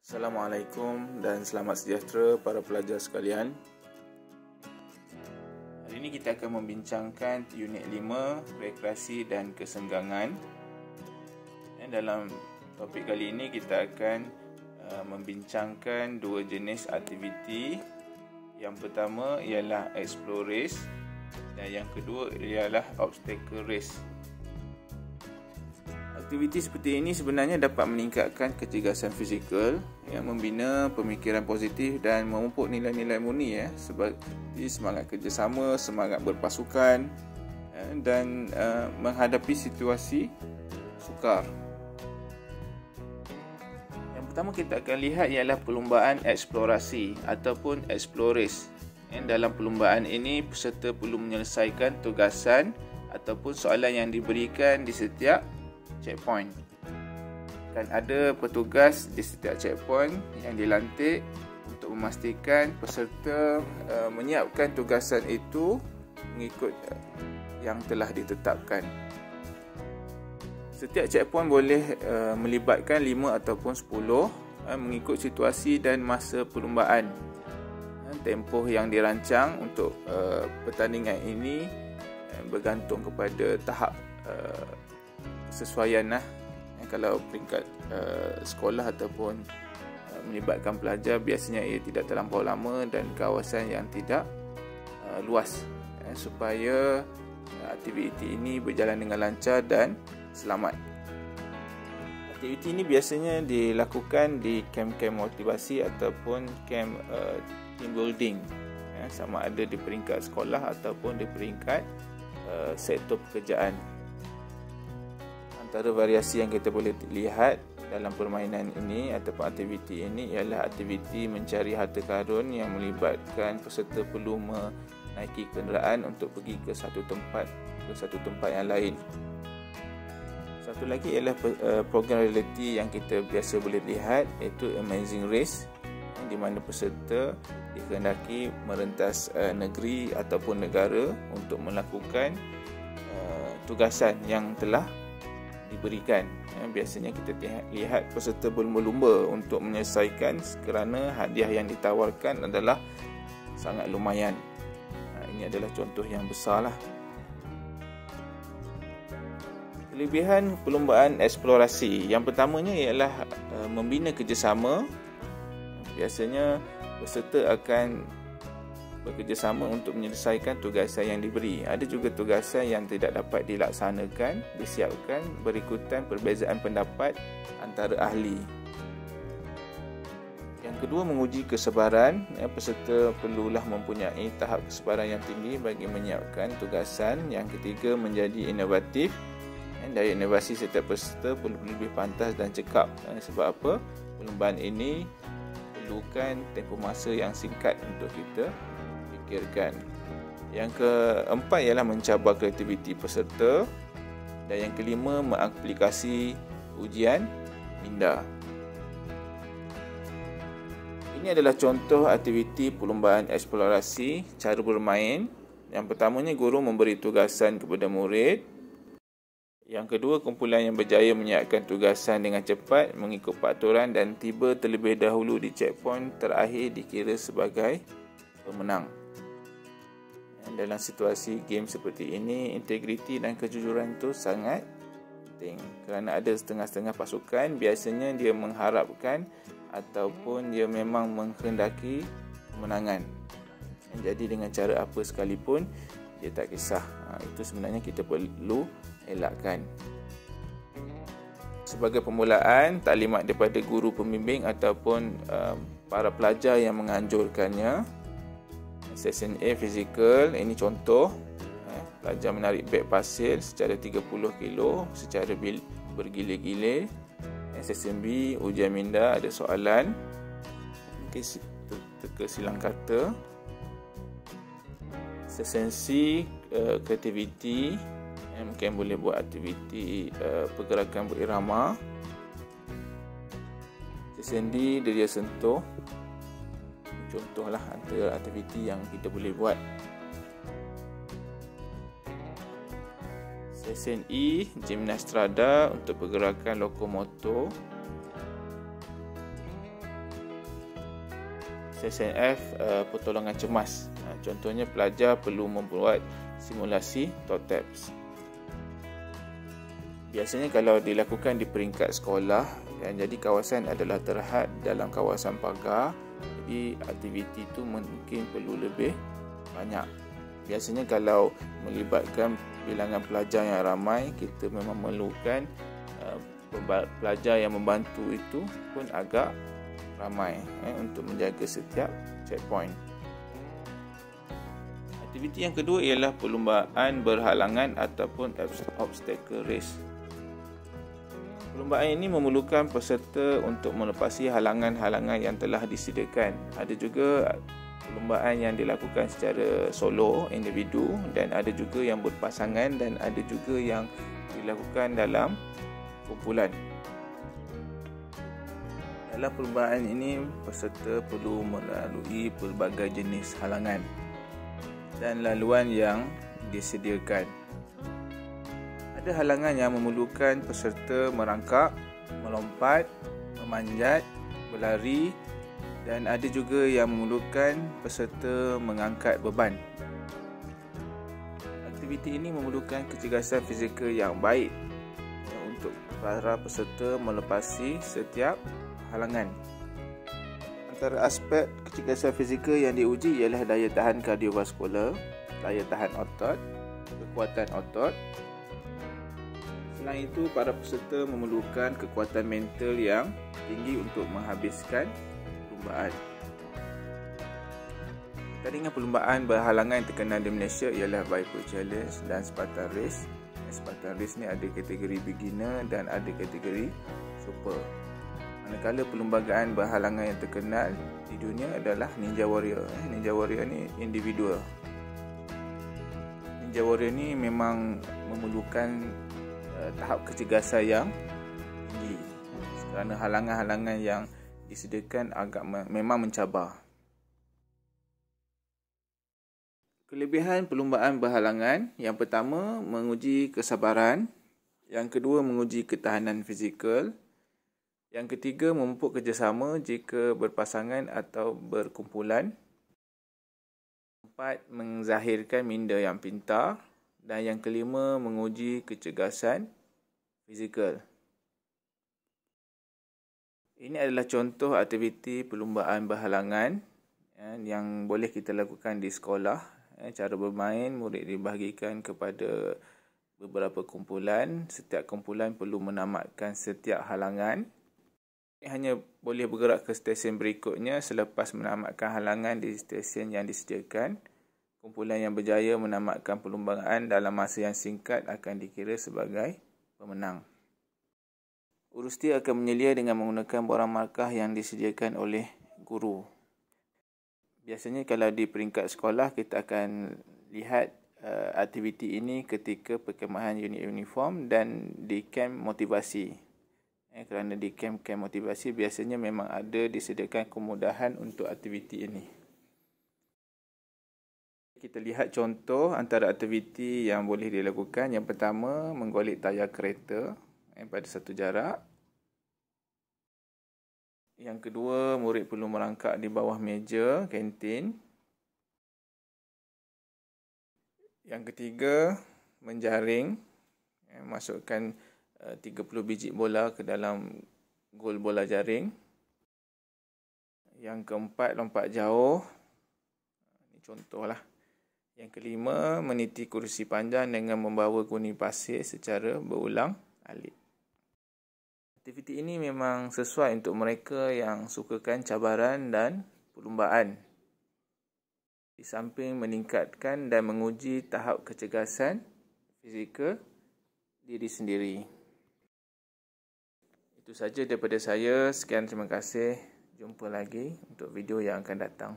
Assalamualaikum dan selamat sejahtera para pelajar sekalian. Hari ini kita akan membincangkan unit 5, rekreasi dan kesenggangan. Dan dalam topik kali ini kita akan membincangkan dua jenis aktiviti. Yang pertama ialah explore race dan yang kedua ialah obstacle race. Aktiviti seperti ini sebenarnya dapat meningkatkan kecergasan fizikal, yang membina pemikiran positif dan memupuk nilai-nilai murni seperti semangat kerjasama, semangat berpasukan dan menghadapi situasi sukar. Yang pertama kita akan lihat ialah perlumbaan eksplorasi ataupun explore race. Dalam perlumbaan ini peserta perlu menyelesaikan tugasan ataupun soalan yang diberikan di setiap checkpoint. Akan ada petugas di setiap checkpoint yang dilantik untuk memastikan peserta menyiapkan tugasan itu mengikut yang telah ditetapkan. Setiap checkpoint boleh melibatkan 5 ataupun 10 mengikut situasi dan masa perlumbaan. Tempoh yang dirancang untuk pertandingan ini bergantung kepada tahap kesesuaian kalau peringkat sekolah ataupun melibatkan pelajar, biasanya ia tidak terlampau lama dan kawasan yang tidak luas supaya aktiviti ini berjalan dengan lancar dan selamat. Aktiviti ini biasanya dilakukan di kem-kem motivasi ataupun kem team building, sama ada di peringkat sekolah ataupun di peringkat sektor pekerjaan. Antara variasi yang kita boleh lihat dalam permainan ini ataupun aktiviti ini ialah aktiviti mencari harta karun yang melibatkan peserta perlu menaiki kenderaan untuk pergi ke satu tempat yang lain. Satu lagi ialah program reality yang kita biasa boleh lihat, iaitu Amazing Race, di mana peserta dikehendaki merentas negeri ataupun negara untuk melakukan tugasan yang telah diberikan. Biasanya kita lihat peserta berlumba-lumba untuk menyelesaikan kerana hadiah yang ditawarkan adalah sangat lumayan. Ini adalah contoh yang besarlah. Kelebihan perlumbaan eksplorasi yang pertamanya ialah membina kerjasama. Biasanya peserta akan bekerjasama untuk menyelesaikan tugasan yang diberi. Ada juga tugasan yang tidak dapat dilaksanakan, disiapkan berikutan perbezaan pendapat antara ahli. Yang kedua, menguji kesabaran. Peserta perlulah mempunyai tahap kesabaran yang tinggi bagi menyiapkan tugasan. Yang ketiga, menjadi inovatif. Daya inovasi setiap peserta perlu lebih pantas dan cekap. Sebab apa? Perlumbaan ini perlukan tempoh masa yang singkat untuk kita fikirkan. Yang keempat ialah mencabar kreativiti peserta. Dan yang kelima, mengaplikasi ujian minda. Ini adalah contoh aktiviti perlumbaan eksplorasi. Cara bermain, yang pertamanya guru memberi tugasan kepada murid. Yang kedua, kumpulan yang berjaya menyiapkan tugasan dengan cepat mengikut peraturan dan tiba terlebih dahulu di checkpoint terakhir dikira sebagai pemenang. Dalam situasi game seperti ini, integriti dan kejujuran itu sangat penting. Kerana ada setengah-setengah pasukan, biasanya dia mengharapkan ataupun dia memang menghendaki kemenangan. Jadi dengan cara apa sekalipun, dia tak kisah. Itu sebenarnya kita perlu elakkan. Sebagai permulaan, taklimat daripada guru pembimbing ataupun para pelajar yang menganjurkannya. Session A, fizikal. Ini contoh. Pelajar menarik beg pasir secara 30 kilo secara bergile-gile. Session B, ujian minda, ada soalan. Teka silang kata. Session C, kreativiti. Mungkin boleh buat aktiviti pergerakan berirama. Session D, deria sentuh. Contohlah antara aktiviti yang kita boleh buat. Session E, gimnastrada untuk pergerakan lokomotor. SNF pertolongan cemas. Contohnya pelajar perlu membuat simulasi TOTEPS. Biasanya kalau dilakukan di peringkat sekolah, jadi kawasan adalah terhad dalam kawasan pagar, jadi aktiviti itu mungkin perlu lebih banyak. Biasanya kalau melibatkan bilangan pelajar yang ramai, kita memang memerlukan pelajar yang membantu itu pun agak ramai untuk menjaga setiap checkpoint. Aktiviti yang kedua ialah perlumbaan berhalangan ataupun obstacle race. Perlumbaan ini memerlukan peserta untuk melepasi halangan-halangan yang telah disediakan. Ada juga perlumbaan yang dilakukan secara solo, individu, dan ada juga yang berpasangan dan ada juga yang dilakukan dalam kumpulan. Dalam perlumbaan ini, peserta perlu melalui pelbagai jenis halangan dan laluan yang disediakan. Ada halangan yang memerlukan peserta merangkak, melompat, memanjat, berlari, dan ada juga yang memerlukan peserta mengangkat beban. Aktiviti ini memerlukan kecergasan fizikal yang baik untuk para peserta melepasi setiap halangan. Antara aspek kecergasan fizikal yang diuji ialah daya tahan kardiovaskular, daya tahan otot, kekuatan otot. Selain itu, para peserta memerlukan kekuatan mental yang tinggi untuk menghabiskan perlumbaan. Pertandingan perlumbaan berhalangan yang terkenal di Malaysia ialah Viper Challenge dan Spartan Race. Spartan Race ni ada kategori beginner dan ada kategori super. Manakala perlembagaan berhalangan yang terkenal di dunia adalah Ninja Warrior. Ninja Warrior ni individual. Ninja Warrior ni memang memerlukan tahap kecergasan yang tinggi kerana halangan-halangan yang disediakan agak memang mencabar. Kelebihan perlumbaan berhalangan, yang pertama menguji kesabaran, yang kedua menguji ketahanan fizikal, yang ketiga memupuk kerjasama jika berpasangan atau berkumpulan, empat menzahirkan minda yang pintar, dan yang kelima menguji kecergasan fizikal. Ini adalah contoh aktiviti perlumbaan berhalangan yang boleh kita lakukan di sekolah. Cara bermain, murid dibahagikan kepada beberapa kumpulan. Setiap kumpulan perlu menamatkan setiap halangan. Hanya boleh bergerak ke stesen berikutnya selepas menamatkan halangan di stesen yang disediakan. Kumpulan yang berjaya menamatkan perlumbaan dalam masa yang singkat akan dikira sebagai pemenang. Urusti akan menyelia dengan menggunakan borang markah yang disediakan oleh guru. Biasanya kalau di peringkat sekolah, kita akan lihat aktiviti ini ketika perkemahan unit uniform dan di kem motivasi. Kerana di kem motivasi biasanya memang ada disediakan kemudahan untuk aktiviti ini. Kita lihat contoh antara aktiviti yang boleh dilakukan. Yang pertama, menggolek tayar kereta pada satu jarak. Yang kedua, murid perlu merangkak di bawah meja kantin. Yang ketiga, menjaring. Masukkan 30 biji bola ke dalam gol bola jaring. Yang keempat, lompat jauh. Ini contohlah. Yang kelima, meniti kursi panjang dengan membawa guni pasir secara berulang-alik. Aktiviti ini memang sesuai untuk mereka yang sukakan cabaran dan perlumbaan. Di samping meningkatkan dan menguji tahap kecergasan fizikal diri sendiri. Itu saja daripada saya. Sekian, terima kasih. Jumpa lagi untuk video yang akan datang.